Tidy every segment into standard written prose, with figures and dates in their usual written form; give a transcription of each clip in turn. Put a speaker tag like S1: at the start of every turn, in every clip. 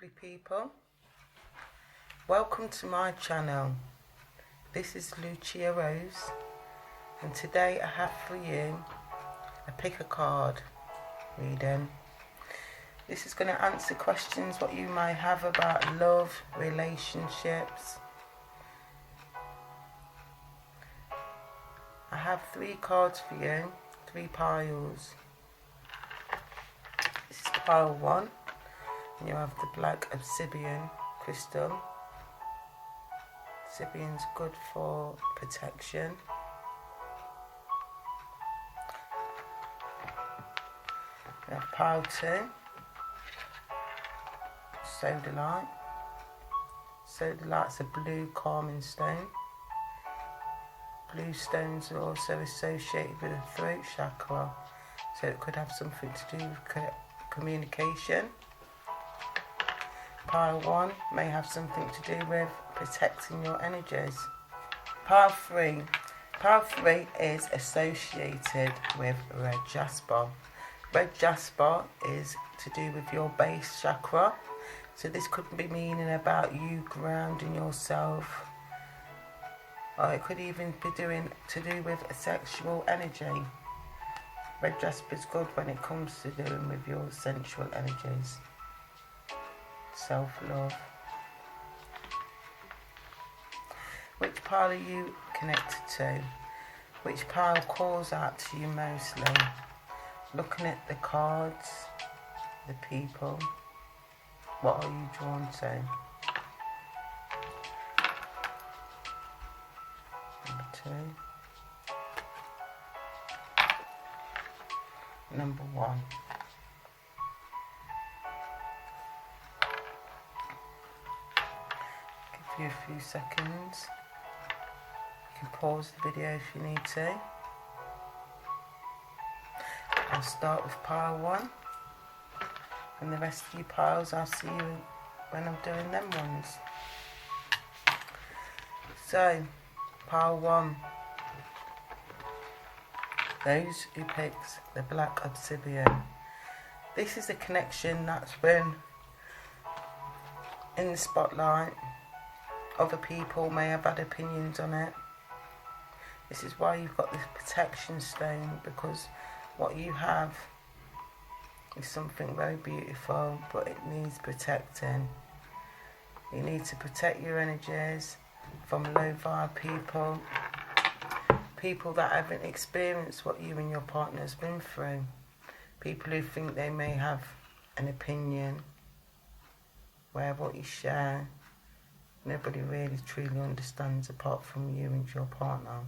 S1: lovely people, welcome to my channel. This is Lucia Rose, and today I have for you a pick a card reading. This is going to answer questions what you may have about love, relationships. I have 3 cards for you, 3 piles. This is pile 1. And you have the black obsidian crystal. Obsidian's good for protection. We have pile 2. Sodalite. Sodalite's a blue calming stone. Blue stones are also associated with the throat chakra, so it could have something to do with communication. Pile 1 may have something to do with protecting your energies. Pile 3. Pile 3 is associated with red jasper. Red jasper is to do with your base chakra. So this could be meaning about you grounding yourself. Or it could even be to do with a sexual energy. Red jasper is good when it comes to doing with your sensual energies. Self-love. Which pile are you connected to? Which pile calls out to you mostly? Looking at the cards, the people, what are you drawn to? Number 2. Number 1. Give you a few seconds. You can pause the video if you need to. I'll start with pile 1. And the rest of you piles, I'll see you when I'm doing them ones. So, pile 1. Those who picked the black obsidian. This is a connection that's been in the spotlight. Other people may have had opinions on it. This is why you've got this protection stone, because what you have is something very beautiful, but it needs protecting. You need to protect your energies from low vibe people. People that haven't experienced what you and your partner has been through. People who think they may have an opinion, where what you share, nobody really truly understands apart from you and your partner.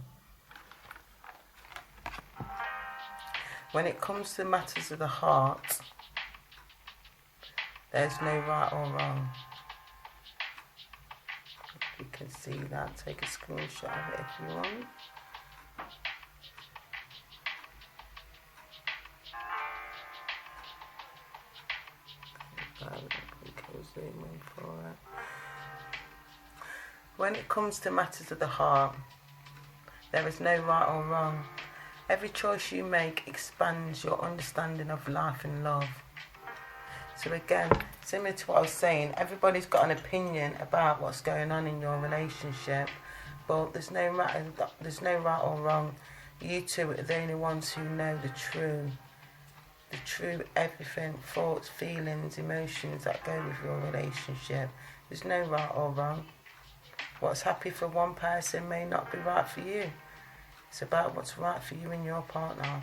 S1: When it comes to matters of the heart, there's no right or wrong. If you can see that, take a screenshot of it if you want. When it comes to matters of the heart, there is no right or wrong. Every choice you make expands your understanding of life and love. So again, similar to what I was saying, everybody's got an opinion about what's going on in your relationship, but there's no right or wrong. You two are the only ones who know the true everything, thoughts, feelings, emotions that go with your relationship. There's no right or wrong. What's happy for one person may not be right for you. It's about what's right for you and your partner.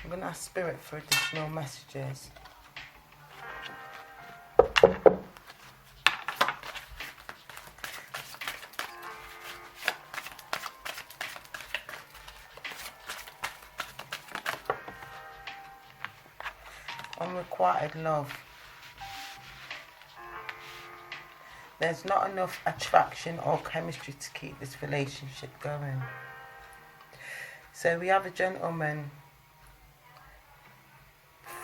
S1: I'm going to ask Spirit for additional messages. Unrequited love. There's not enough attraction or chemistry to keep this relationship going. So we have a gentleman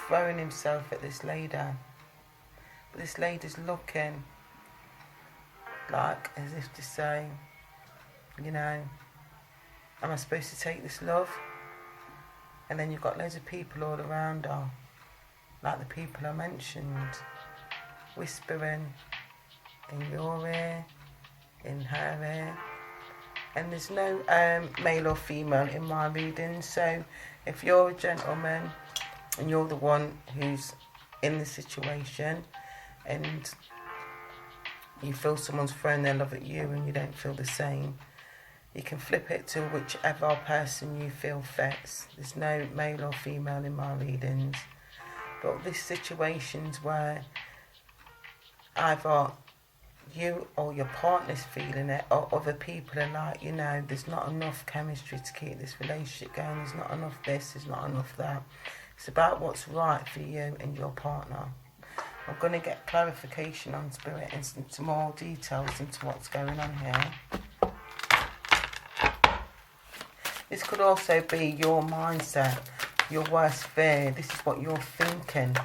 S1: throwing himself at this lady. But this lady's looking like as if to say, you know, am I supposed to take this love? And then you've got loads of people all around her. like the people I mentioned, whispering in your ear, in her ear. And there's no male or female in my reading, so if you're a gentleman and you're the one who's in the situation and you feel someone's throwing their love at you and you don't feel the same, you can flip it to whichever person you feel fits. There's no male or female in my readings. But these situations where either you or your partner's feeling it, or other people are like, you know, there's not enough chemistry to keep this relationship going, there's not enough this, there's not enough that. It's about what's right for you and your partner. I'm going to get clarification on spirit and some more details into what's going on here. This could also be your mindset, your worst fear. This is what you're thinking.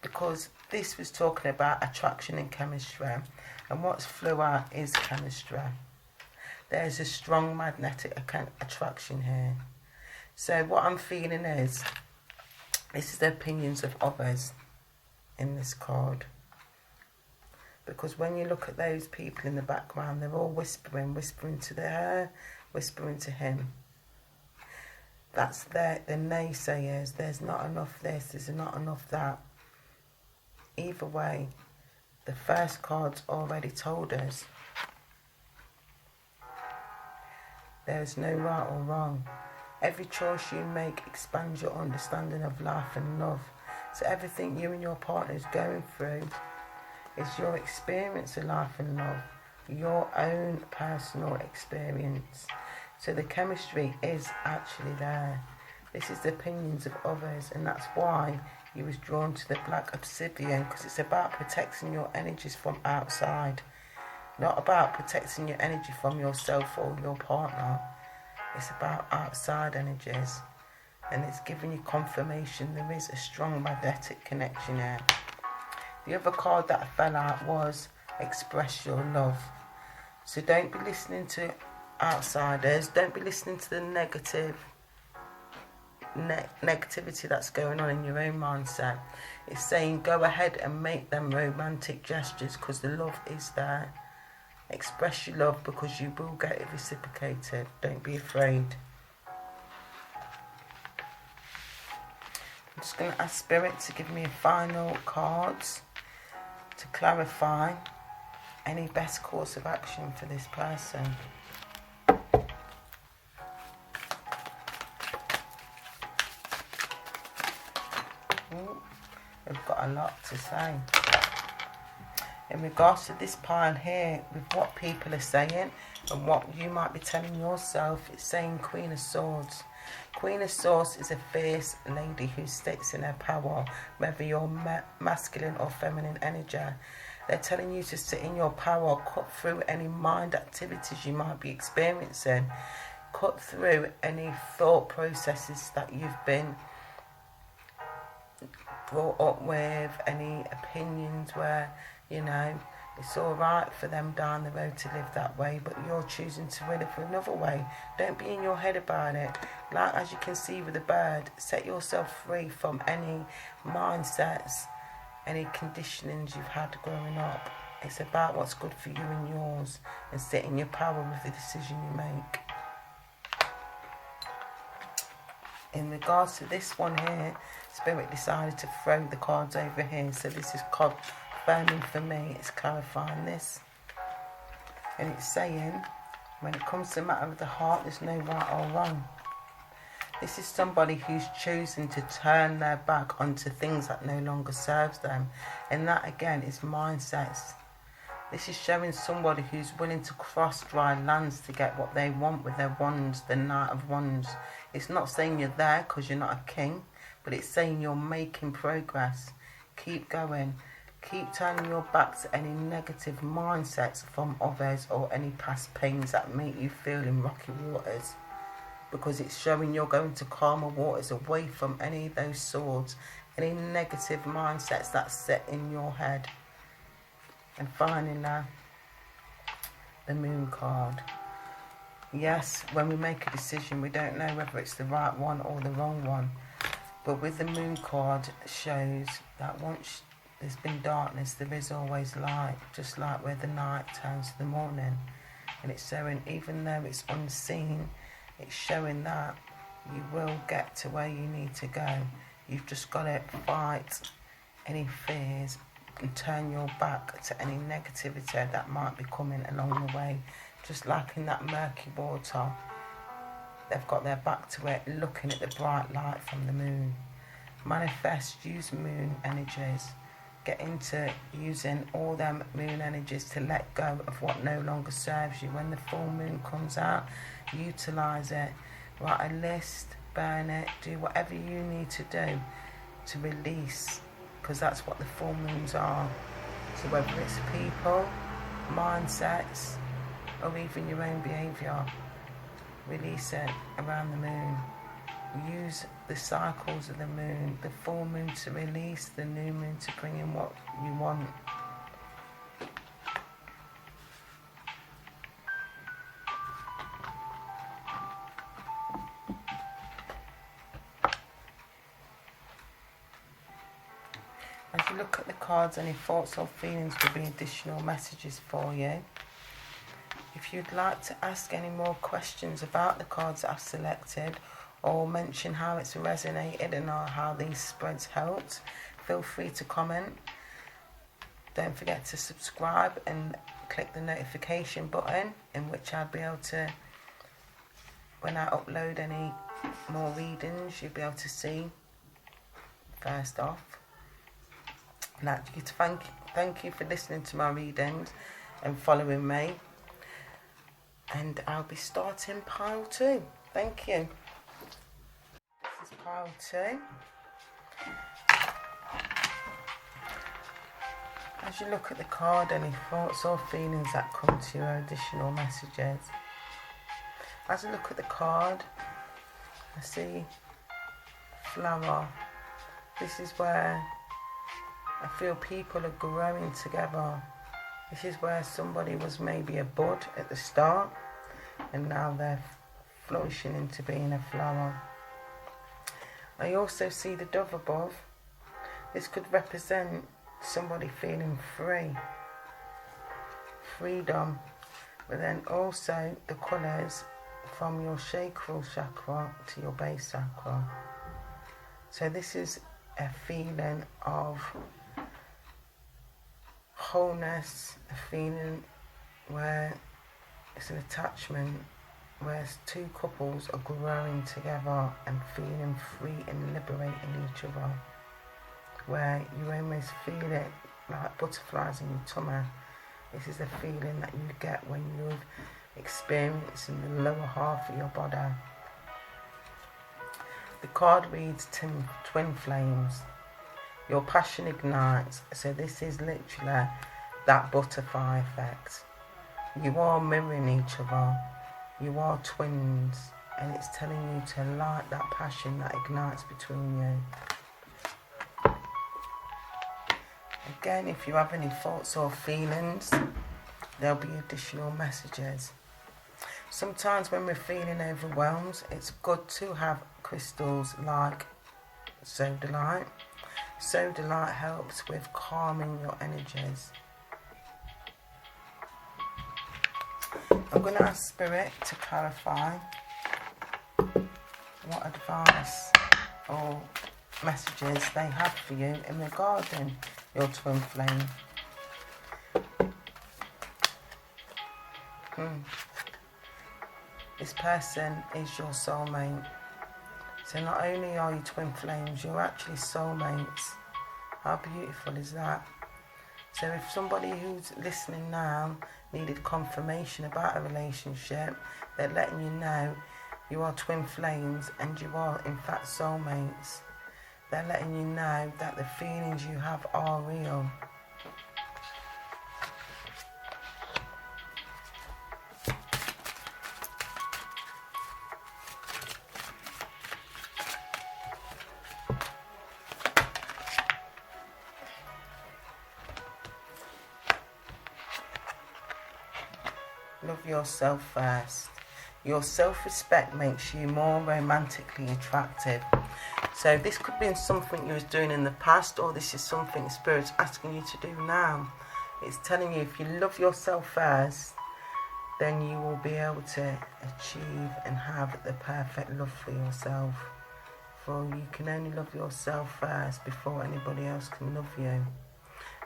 S1: Because this was talking about attraction and chemistry. And what's flew out is chemistry. There's a strong magnetic attraction here. So what I'm feeling is, this is the opinions of others in this card. Because when you look at those people in the background, they're all whispering to her, whispering to him. That's the naysayers. There's not enough this, there's not enough that. Either way, the first card's already told us there's no right or wrong. Every choice you make expands your understanding of life and love. So everything you and your partner is going through is your experience of life and love, your own personal experience. So the chemistry is actually there. This is the opinions of others, and that's why you was drawn to the black obsidian, because it's about protecting your energies from outside, not about protecting your energy from yourself or your partner. It's about outside energies, and it's giving you confirmation there is a strong magnetic connection here. The other card that fell out was express your love. So don't be listening to outsiders, don't be listening to the negativity that's going on in your own mindset. It's saying go ahead and make them romantic gestures, because the love is there. Express your love, because you will get it reciprocated. Don't be afraid. I'm just going to ask Spirit to give me a final cards to clarify any best course of action for this person. We've got a lot to say. In regards to this pile here, with what people are saying and what you might be telling yourself, it's saying Queen of Swords. Queen of Swords is a fierce lady who sits in her power, whether you're masculine or feminine energy. They're telling you to sit in your power, cut through any mind activities you might be experiencing, cut through any thought processes that you've been brought up with, any opinions where, you know, it's all right for them down the road to live that way, but you're choosing to live another way. Don't be in your head about it. Like as you can see with the bird, set yourself free from any mindsets, any conditionings you've had growing up. It's about what's good for you and yours, and sit in your power with the decision you make. In regards to this one here, Spirit decided to throw the cards over here, so this is confirming for me, it's clarifying this. And it's saying, when it comes to the matter of the heart, there's no right or wrong. This is somebody who's choosing to turn their back onto things that no longer serves them. And that again is mindsets. This is showing somebody who's willing to cross dry lands to get what they want with their wands, the Knight of Wands. It's not saying you're there because you're not a king, but it's saying you're making progress. Keep going. Keep turning your back to any negative mindsets from others or any past pains that make you feel in rocky waters, because it's showing you're going to calmer waters, away from any of those swords, any negative mindsets that's set in your head. And finally now, the Moon card. Yes, when we make a decision, we don't know whether it's the right one or the wrong one. But with the moon card, shows that once there's been darkness, there is always light, just like where the night turns to the morning. And it's showing, even though it's unseen, it's showing that you will get to where you need to go. You've just got to fight any fears and turn your back to any negativity that might be coming along the way. Just like in that murky water, they've got their back to it, looking at the bright light from the moon. Manifest, use moon energies. Get into using all them moon energies to let go of what no longer serves you. When the full moon comes out, utilise it. Write a list, burn it, do whatever you need to do to release, because that's what the full moons are. So whether it's people, mindsets, or even your own behaviour, release it around the moon. Use the cycles of the moon, the full moon to release, the new moon to bring in what you want. As you look at the cards, any thoughts or feelings will be additional messages for you. If you'd like to ask any more questions about the cards that I've selected, or mention how it's resonated and how these spreads helped, feel free to comment. Don't forget to subscribe and click the notification button, in which I'll be able to, when I upload any more readings, you'll be able to see first off. I'd like you to thank you for listening to my readings and following me. And I'll be starting pile 2. Thank you. This is pile 2. As you look at the card, any thoughts or feelings that come to you are additional messages. As I look at the card, I see flower. This is where I feel people are growing together. This is where somebody was maybe a bud at the start, and now they're flourishing into being a flower. I also see the dove above. This could represent somebody feeling free, freedom, but then also the colours from your sacral chakra to your base chakra. So this is a feeling of wholeness, a feeling where it's an attachment, where two couples are growing together and feeling free and liberating each other, where you almost feel it like butterflies in your tummy. This is a feeling that you get when you're experiencing the lower half of your body. The card reads twin flames. Your passion ignites. So this is literally that butterfly effect. You are mirroring each other. You are twins. And it's telling you to light that passion that ignites between you. Again, if you have any thoughts or feelings, there'll be additional messages. Sometimes when we're feeling overwhelmed, it's good to have crystals like sodalite. Sodalite helps with calming your energies. I'm going to ask Spirit to clarify what advice or messages they have for you in regarding your twin flame. This person is your soulmate. So not only are you twin flames, you're actually soulmates. How beautiful is that? So if somebody who's listening now needed confirmation about a relationship, they're letting you know you are twin flames and you are in fact soulmates. They're letting you know that the feelings you have are real. Love yourself first. Your self-respect makes you more romantically attractive. So this could be something you was doing in the past, or this is something Spirit's asking you to do now. It's telling you if you love yourself first, then you will be able to achieve and have the perfect love for yourself. For you can only love yourself first before anybody else can love you.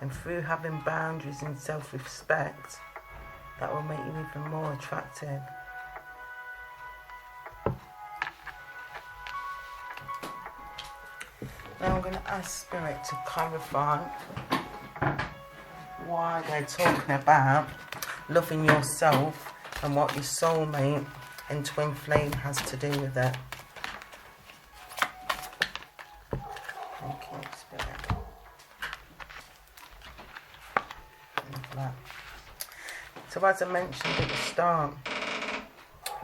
S1: And through having boundaries and self-respect, that will make you even more attractive. Now I'm going to ask Spirit to clarify why they're talking about loving yourself and what your soulmate and twin flame has to do with it. Thank you, Spirit. So as I mentioned at the start,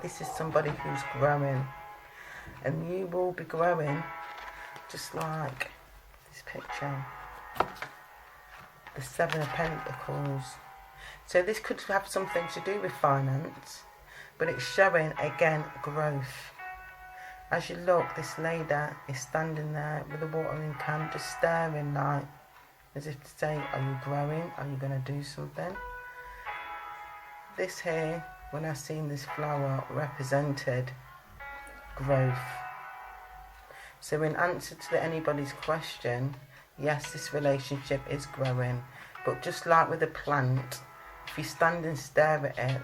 S1: this is somebody who's growing, and you will be growing just like this picture, the Seven of Pentacles. So this could have something to do with finance, but it's showing again growth. As you look, this lady is standing there with a watering can, just staring, like as if to say, are you growing? Are you going to do something? This here, when I seen this flower, represented growth. So in answer to anybody's question, yes, this relationship is growing. But just like with a plant, if you stand and stare at it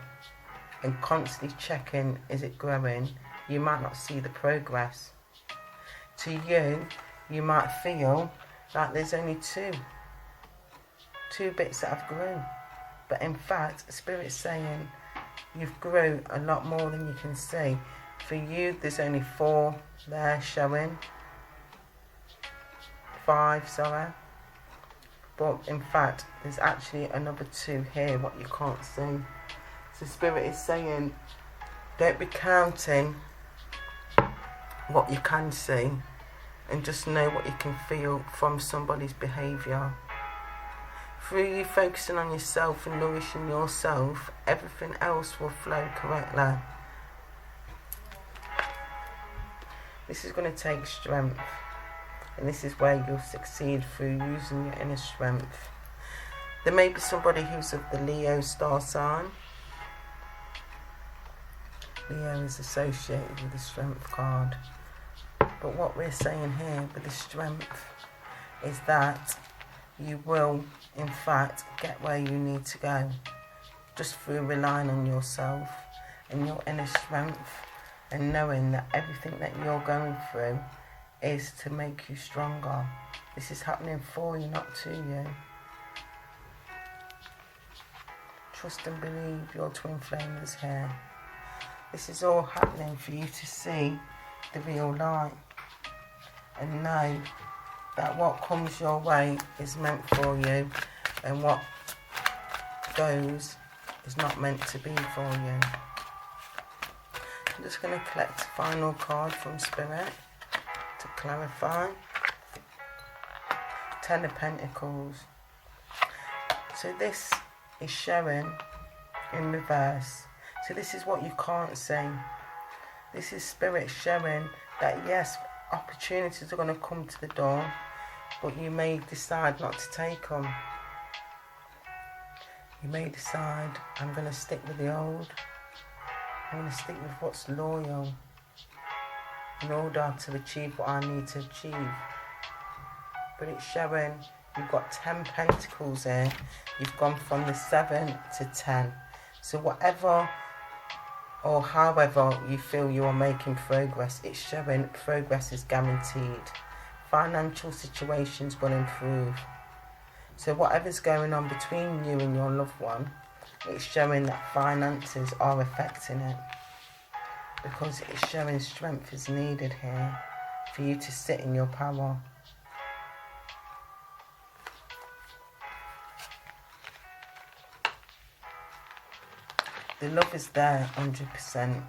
S1: and constantly checking, is it growing, you might not see the progress. To you, you might feel like there's only two bits that have grown. But in fact, Spirit's saying you've grown a lot more than you can see. For you, there's only 4 there showing. 5, sorry. But in fact, there's actually another 2 here, what you can't see. So Spirit is saying, don't be counting what you can see, and just know what you can feel from somebody's behaviour. Through you focusing on yourself and nourishing yourself, everything else will flow correctly. This is going to take strength, and this is where you'll succeed through using your inner strength. There may be somebody who's of the Leo star sign. Leo is associated with the strength card. But what we're saying here with the strength is that you will, in fact, get where you need to go just through relying on yourself and your inner strength, and knowing that everything that you're going through is to make you stronger. This is happening for you, not to you. Trust and believe your twin flame is here. This is all happening for you to see the real light and know that what comes your way is meant for you, and what goes is not meant to be for you. I'm just going to collect a final card from Spirit to clarify. 10 of Pentacles. So this is showing in reverse. So this is what you can't see. This is Spirit showing that yes, opportunities are going to come to the door, but you may decide not to take them. You may decide, I'm going to stick with the old. I'm going to stick with what's loyal in order to achieve what I need to achieve. But it's showing you've got 10 pentacles here. You've gone from the 7 to 10. So whatever or however you feel you are making progress, it's showing progress is guaranteed. Financial situations will improve. So whatever's going on between you and your loved one, it's showing that finances are affecting it, because it's showing strength is needed here for you to sit in your power. The love is there 100%.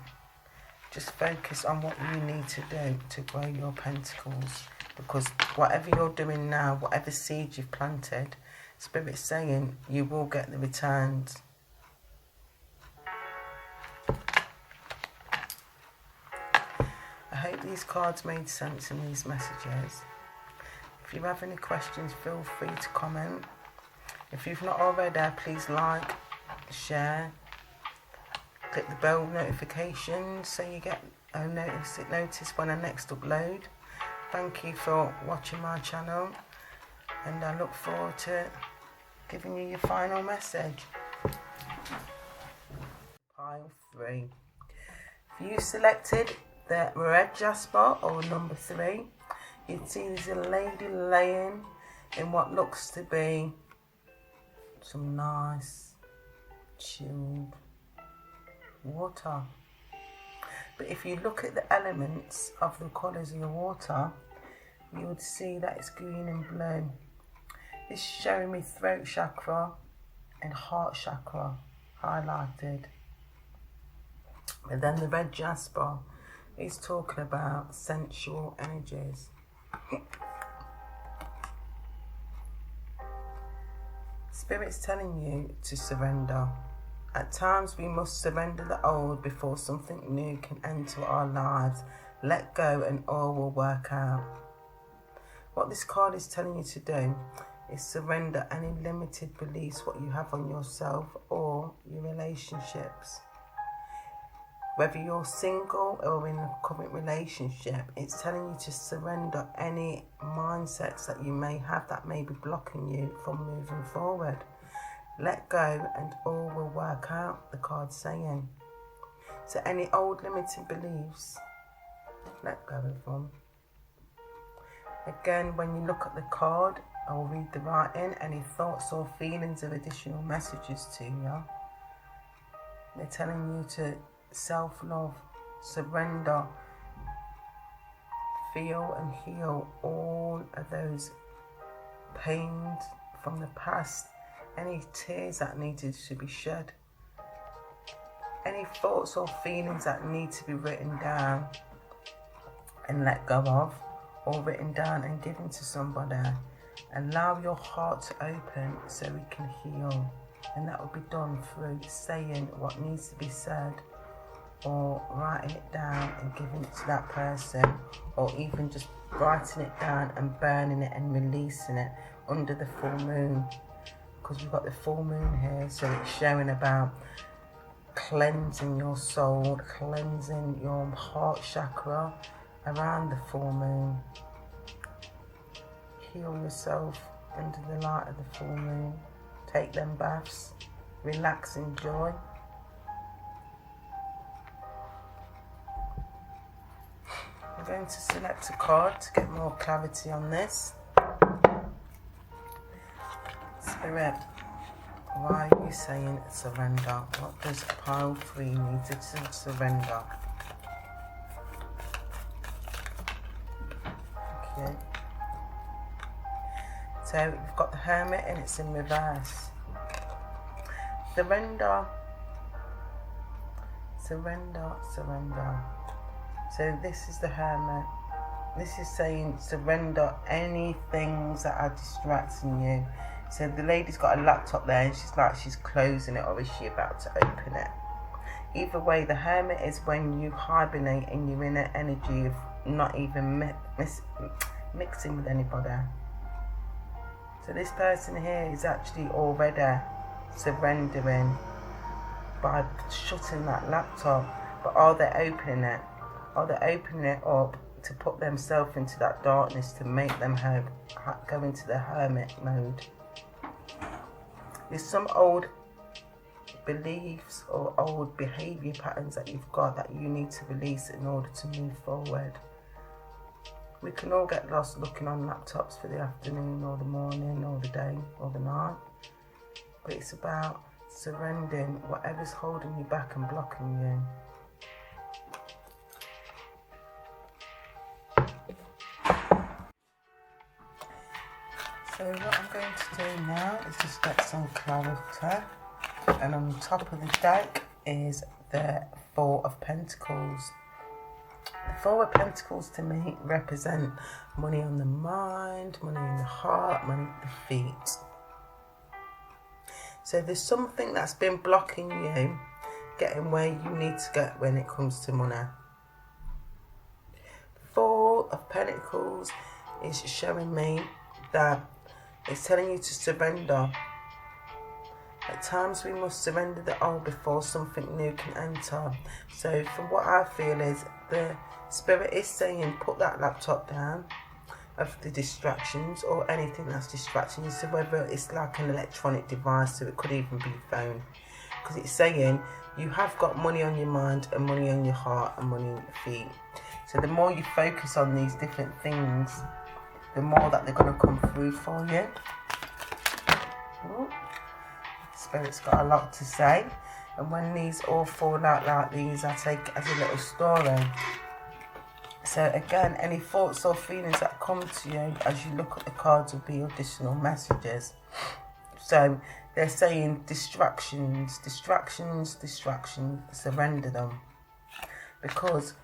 S1: Just focus on what you need to do to grow your pentacles, because whatever you're doing now, whatever seeds you've planted, Spirit's saying you will get the returns. that these cards made sense in these messages. If you have any questions, feel free to comment. If you've not already, please like, share, click the bell notification so you get a notice when I next upload. Thank you for watching my channel, and I look forward to giving you your final message. Pile 3. If you selected the red jasper or number 3, you'd see there's a lady laying in what looks to be some nice chilled water. But if you look at the elements of the colours of the water, you would see that it's green and blue. This is showing me throat chakra and heart chakra highlighted. And then the red jasper is talking about sensual energies. Spirit's telling you to surrender. At times we must surrender the old before something new can enter our lives. Let go and all will work out. What this card is telling you to do is surrender any limited beliefs what you have on yourself or your relationships. Whether you're single or in a current relationship, it's telling you to surrender any mindsets that you may have that may be blocking you from moving forward. Let go and all will work out, the card's saying. So any old limited beliefs, let go of them. Again, when you look at the card, I will read the writing. Any thoughts or feelings of additional messages to you. They're telling you to self-love, surrender, feel and heal all of those pains from the past, any tears that needed to be shed, any thoughts or feelings that need to be written down and let go of, or written down and given to somebody. Allow your heart to open so it can heal, and that will be done through saying what needs to be said, or writing it down and giving it to that person, or even just writing it down and burning it and releasing it under the full moon, because we've got the full moon here, so it's showing about cleansing your soul, cleansing your heart chakra around the full moon. Heal yourself under the light of the full moon. Take them baths, relax, enjoy. I'm going to select a card to get more clarity on this. Spirit, why are you saying surrender? What does pile 3 need to surrender? Okay. So we've got the Hermit and it's in reverse. Surrender. Surrender, surrender. So this is the Hermit. This is saying surrender any things that are distracting you. So the lady's got a laptop there and she's closing it, or is she about to open it? Either way, the Hermit is when you hibernate and you're in an energy of not even mixing with anybody. So this person here is actually already surrendering by shutting that laptop. But are they opening it? Are they opening it up to put themselves into that darkness, to make them go into the hermit mode? There's some old beliefs or old behaviour patterns that you've got that you need to release in order to move forward. We can all get lost looking on laptops for the afternoon or the morning or the day or the night. But it's about surrendering whatever's holding you back and blocking you. So what I'm going to do now is just get some clarity. And on top of the deck is the Four of Pentacles. The Four of Pentacles to me represent money on the mind, money in the heart, money at the feet. So there's something that's been blocking you getting where you need to get when it comes to money. Four of Pentacles is showing me that it's telling you to surrender. At times we must surrender the old before something new can enter. So from what I feel is the Spirit is saying put that laptop down of the distractions or anything that's distracting you. So whether it's like an electronic device, so it could even be a phone. Because it's saying you have got money on your mind and money on your heart and money on your feet. So the more you focus on these different things, the more that they're going to come through for you. Ooh. Spirit's got a lot to say, and when these all fall out like these, I take it as a little story. So again, any thoughts or feelings that come to you as you look at the cards will be additional messages. So they're saying distractions, distractions, distractions, surrender them. Because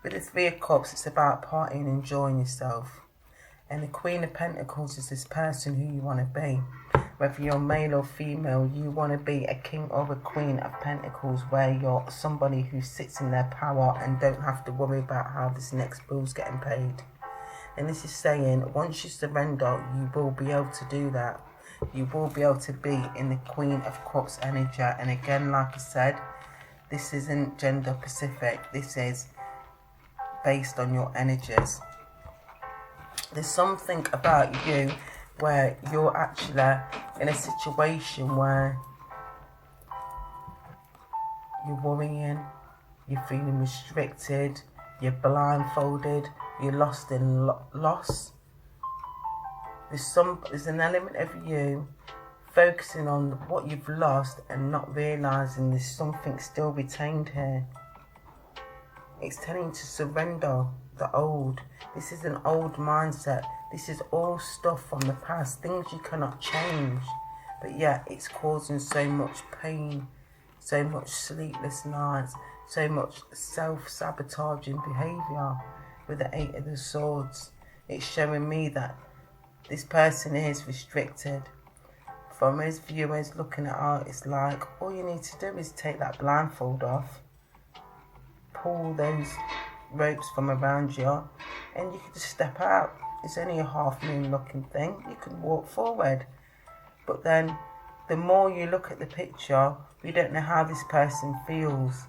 S1: with the Three of Cups, it's about partying, enjoying yourself. And the Queen of Pentacles is this person who you want to be. Whether you're male or female, you want to be a king or a queen of pentacles where you're somebody who sits in their power and don't have to worry about how this next bill's getting paid. And this is saying once you surrender, you will be able to do that. You will be able to be in the Queen of Cups energy. And again, like I said, this isn't gender specific. This is based on your energies. There's something about you where you're actually in a situation where you're worrying, you're feeling restricted, you're blindfolded, you're lost in loss. There's an element of you focusing on what you've lost and not realising there's something still retained here. It's telling you to surrender the old. This is an old mindset. This is all stuff from the past, things you cannot change. But yet it's causing so much pain, so much sleepless nights, so much self-sabotaging behaviour with the Eight of the Swords. It's showing me that this person is restricted. From his viewers looking at art, it's like all you need to do is take that blindfold off, pull those ropes from around you, and you can just step out. It's only a half moon looking thing. You can walk forward. But then the more you look at the picture, we don't know how this person feels.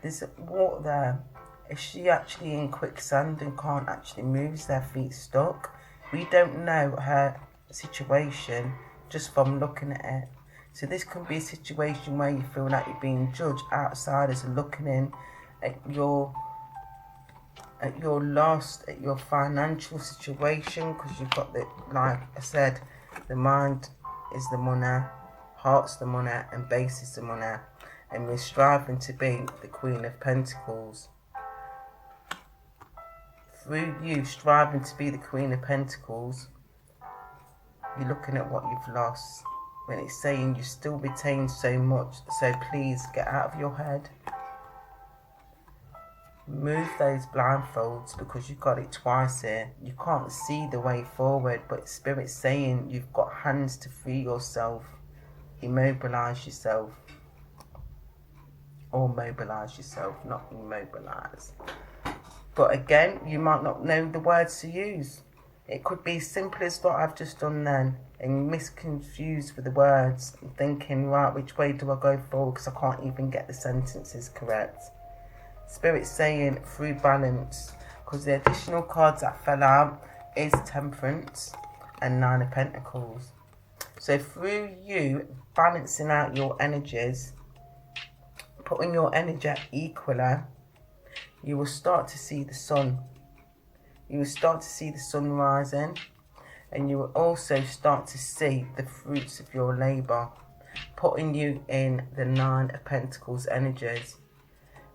S1: There's water there. Is she actually in quicksand and can't actually move? Is their feet stuck? We don't know her situation just from looking at it. So this can be a situation where you feel like you're being judged. Outsiders are looking in at your lost, at your financial situation, because you've got the, like I said, the mind is the money, heart's the money, and base is the money. And we're striving to be the Queen of Pentacles. Through you striving to be the Queen of Pentacles, you're looking at what you've lost. When it's saying you still retain so much, so please get out of your head. Move those blindfolds, because you've got it twice here. You can't see the way forward, but Spirit's saying you've got hands to free yourself. Immobilise yourself. Or mobilise yourself, not immobilise. But again, you might not know the words to use. It could be as simple as what I've just done then, and misconfused with the words, and thinking, right, which way do I go forward, because I can't even get the sentences correct. Spirit's saying through balance, because the additional cards that fell out is Temperance and Nine of Pentacles. So through you balancing out your energies, putting your energy equally, you will start to see the sun. You will start to see the sun rising, and you will also start to see the fruits of your labour, putting you in the Nine of Pentacles energies.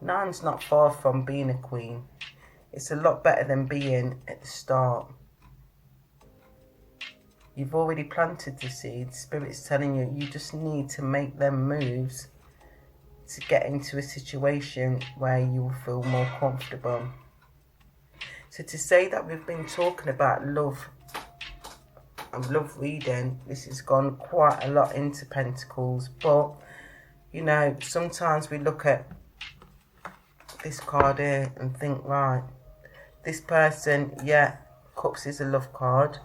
S1: Nine's not far from being a queen. It's a lot better than being at the start. You've already planted the seeds. Spirit's telling you, you just need to make them moves to get into a situation where you will feel more comfortable. So to say that we've been talking about love and love reading, this has gone quite a lot into Pentacles. But, you know, sometimes we look at this card here and think, right, This person, yeah, Cups is a love card,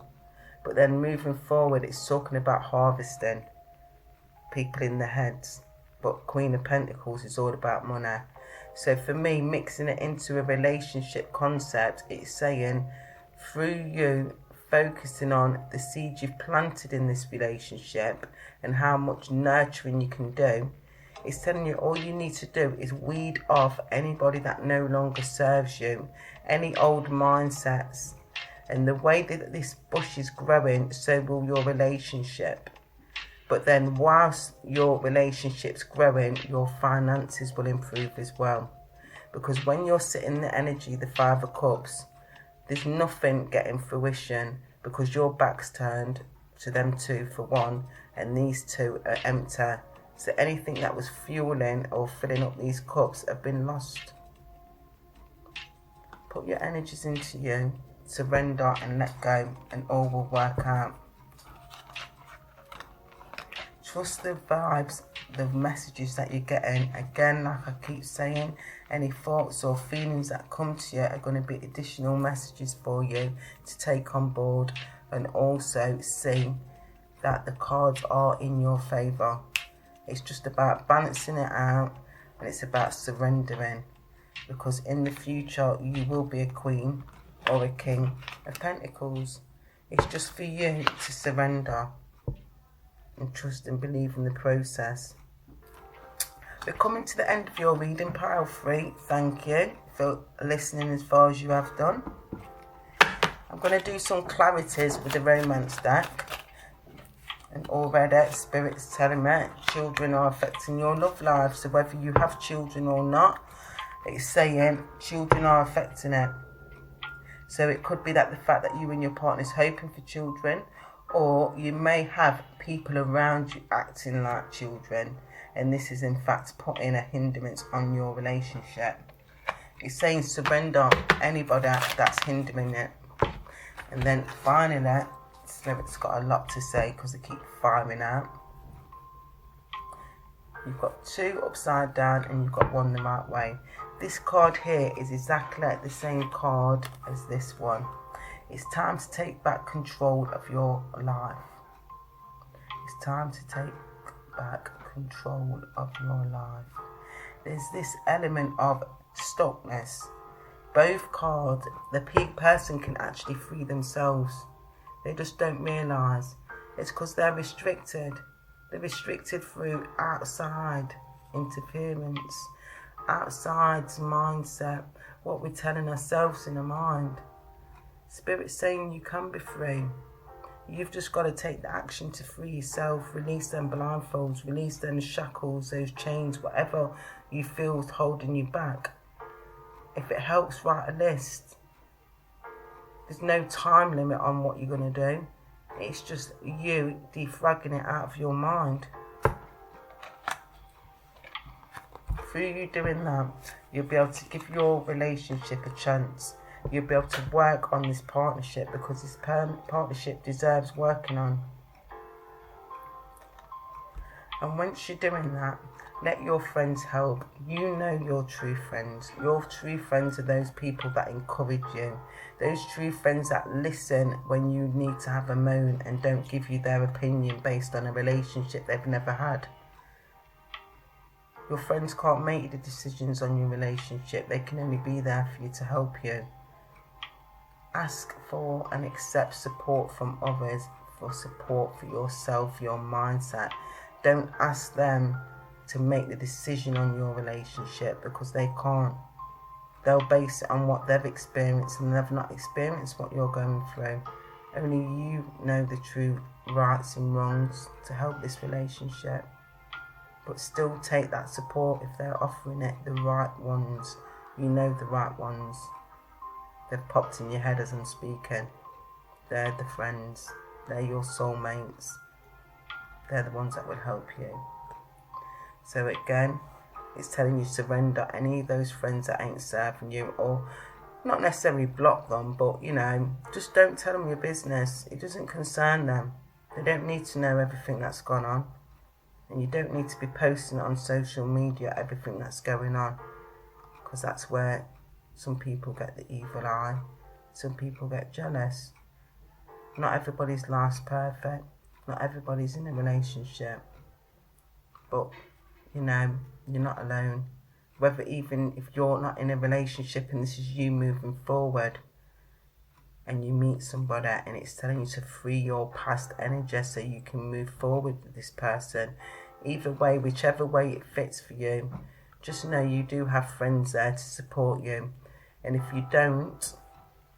S1: but then moving forward, it's talking about harvesting people in the heads. But Queen of Pentacles is all about money. So for me, mixing it into a relationship concept, it's saying through you focusing on the seeds you've planted in this relationship and how much nurturing you can do, it's telling you all you need to do is weed off anybody that no longer serves you, any old mindsets. And the way that this bush is growing, so will your relationship. But then whilst your relationship's growing, your finances will improve as well. Because when you're sitting in the energy, the Five of Cups, there's nothing getting fruition because your back's turned to them two for one, and these two are empty. So anything that was fueling or filling up these cups have been lost. Put your energies into you, surrender and let go, and all will work out. Trust the vibes, the messages that you're getting. Again, like I keep saying, any thoughts or feelings that come to you are going to be additional messages for you to take on board, and also see that the cards are in your favour. It's just about balancing it out, and it's about surrendering, because in the future you will be a queen or a king of pentacles. It's just for you to surrender and trust and believe in the process. We're coming to the end of your reading, pile 3. Thank you for listening as far as you have done. I'm going to do some clarities with the romance deck. And already Spirit's telling me children are affecting your love life. So whether you have children or not, it's saying children are affecting it. So it could be that the fact that you and your partner is hoping for children, or you may have people around you acting like children, and this is in fact putting a hindrance on your relationship. It's saying surrender anybody that's hindering it. And then finally, Spirit's got a lot to say because they keep firing out. You've got 2 upside down and you've got 1 the right way. This card here is exactly the same card as this one. It's time to take back control of your life. It's time to take back control of your life. There's this element of stuckness. Both cards, the person can actually free themselves. They just don't realise. It's because they're restricted. They're restricted through outside interference, outside mindset, what we're telling ourselves in the mind. Spirit's saying you can be free. You've just got to take the action to free yourself, release them blindfolds, release them shackles, those chains, whatever you feel is holding you back. If it helps, write a list. There's no time limit on what you're going to do. It's just you defragging it out of your mind. Through you doing that, you'll be able to give your relationship a chance. You'll be able to work on this partnership, because this partnership deserves working on. And once you're doing that, let your friends help. You know your true friends. Your true friends are those people that encourage you. Those true friends that listen when you need to have a moan and don't give you their opinion based on a relationship they've never had. Your friends can't make the decisions on your relationship. They can only be there for you to help you. Ask for and accept support from others, for support for yourself, your mindset. Don't ask them to make the decision on your relationship, because they can't. They'll base it on what they've experienced, and they've not experienced what you're going through. Only you know the true rights and wrongs to help this relationship. But still take that support if they're offering it, the right ones. You know the right ones. They've popped in your head as I'm speaking. They're the friends. They're your soulmates. They're the ones that will help you. So again, it's telling you surrender any of those friends that ain't serving you, or not necessarily block them, but just don't tell them your business. It doesn't concern them. They don't need to know everything that's gone on. And you don't need to be posting on social media everything that's going on, because that's where Some people get the evil eye. Some people get jealous. Not everybody's life's perfect. Not everybody's in a relationship. But, you know, you're not alone. Whether even if you're not in a relationship and this is you moving forward, and you meet somebody and it's telling you to free your past energy so you can move forward with this person. Either way, whichever way it fits for you, just know you do have friends there to support you. And if you don't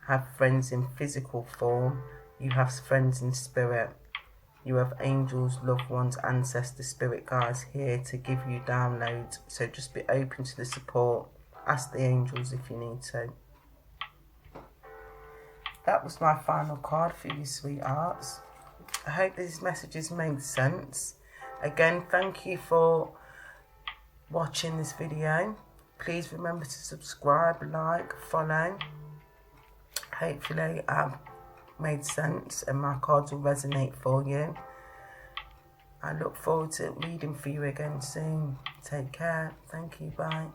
S1: have friends in physical form, you have friends in spirit. You have angels, loved ones, ancestors, spirit guides here to give you downloads. So just be open to the support. Ask the angels if you need to. That was my final card for you, sweethearts. I hope these messages made sense. Again, thank you for watching this video. Please remember to subscribe, like, follow. Hopefully I've made sense and my cards will resonate for you. I look forward to reading for you again soon. Take care. Thank you. Bye.